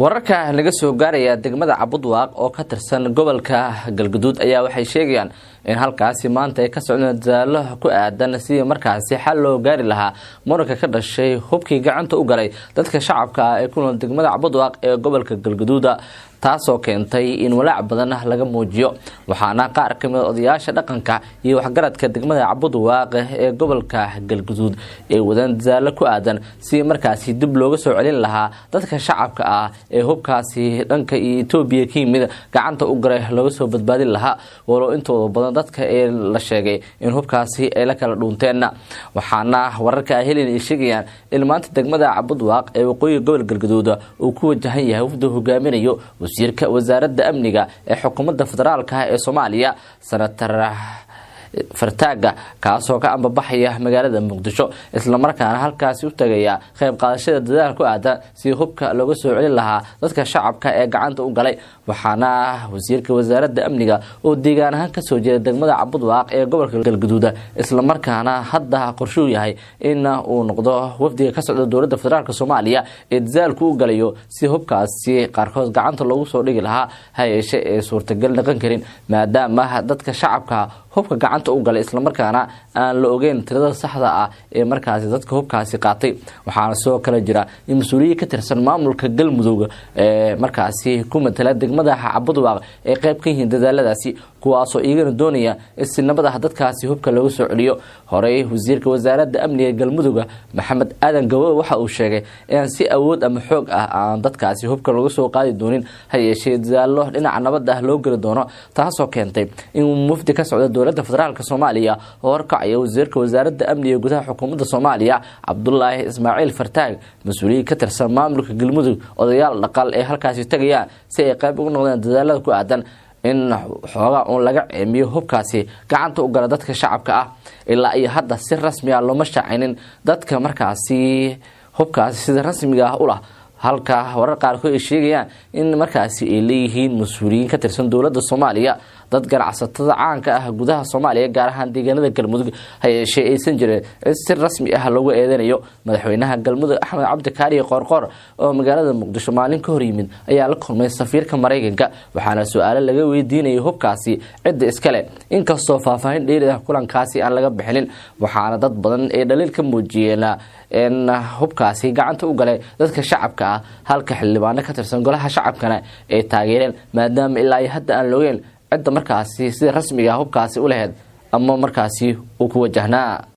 wararka laga soo gaaraya degmada Cabudwaaq oo ka tirsan gobolka Galgaduud ayaa waxay sheegayaan in halkaasi maanta ay ka socdaan dadaalo ku aadan sidii markaasi xal loo gaari lahaa muranka ka dhashay hubkii gacanta u galay dadka shacabka ah ee ku nool degmada Cabudwaaq ee gobolka Galgaduud taasoo keentay in walaac badan laga muujiyo waxaana qaar ka mid odayaasha dhaqanka iyo waxgaradka degmada Cabudwaaq ee gobolka Galgaduud ee wadaan dadaalo ku aadan si markaasi dib looga soo celin lahaa dadka shacabka ah ee hubkaasi dhanka Itoobiya ka yimid gacanta u galay looga soo badbaadin lahaa walo intooda badan dadka ee la sheegay in hubkaasi ay la kala dhuunteen waxaana wararka helin ay sheegayaan in maanta degmada Cabudwaaq ee waqooyi gobolka Galgaduud uu ku wajahan yahay wafdi hogaaminayo wasiirka wasaaradda amniga ee xukuumadda federaalka ee Soomaaliya Senator Fartaaga kaasoo ka ambabaxaya magaalada Muqdisho isla markaana halkaasi u tagaya qayb qaadashada dadaal ku aadan si hubka looga soo celin lahaa dadka shacabka ee gacanta u galay waxaana wasiirka wasaaradda amniga oo deegaan ahaan ka soo jeeda degmada Cabudwaaq ee gobolka Galgaduud isla markaana hadda qorshu yahay in uu noqdo wafdiga ka socda dowladda federaalka Soomaaliya ee dadaalku u galayo si hubkaasi qaarkood gacanta loogu soo dhigi lahaa hay'adda ee suurtagal dhaqan karin maadaama dadka shacabka hubka gacanta u galay isla markaana aan la ogeyn tirada saxda ah ee markaasi dadka hubkaasi qaatay waxaana soo kala jira in mas'uuliyiin ka tirsan maamulka Galmudug ee markaasi ku matala degmada Cabudwaaq ee qayb ka yihiin dadaaladaasi kuwaasoo iyagana doonaya in nabada dadkaasi hubka lagu soo celiyo horey wasiirka wasaaradda amniga Galmudug Maxamed Aadan Gawo waxa uu sheegay in si awood ama xoog ah aan dadkaasi hubka lagu soo qaadi doonin hay'adda dadaalo dhinaca nabadda loo gali doono taasoo keentay in mufti ka socda dowladda federaalka Soomaaliya oo horkacaya wasiirka wasaaradda amniga gudaha xukuumadda Soomaaliya Cabdullaahi Ismaaciil Fartaag mas'uuliyiin ka tirsan maamulka Galmudug odayaal dhaqal ee halkaasi tagaya si ay qayb uga noqdaan dadaalada ku aadan in xoogaa oo laga ceemiyo hubkaasi gacanta u gala dadka shacabka ah ilaa ay hadda si rasmi ah loo mashaqaynin dadka markaasi hubkaasi sida rasmiga ah u lah halka warar qaar ku sheegayaan in markaasi ay leeyihiin mas'uuliyiin ka tirsan dowladda Soomaaliya dad ganacsatada caanka ah gudaha Soomaaliya gaar ahaan deegaanada Galmudug hay'adda aysan jirin si rasmi ah loogu eedenayo madaxweynaha Galmudug Axmed Cabdi Kaariye Qoorqoor oo magaalada Muqdisho maalin ka hor yimid ayaa la kulmay safiirka Mareykanka waxaana su'aalo laga weydiinayay hubkaasi cidda iskale inkastoo faahfaahin dheeri ah kulankaasi aan laga bixin waxaana dad badan ee dhaliil ka muujiyeen in hubkaasi gacanta u galay dadka shacabka ah halka xildhibaano ka tirsan golaha shacabkana ay taageereen maadaama ilaa hadda aan loogeyn cidda markaasi si rasmi ah hubkaasi u lahayd ama markaasi uu ku wajahnaa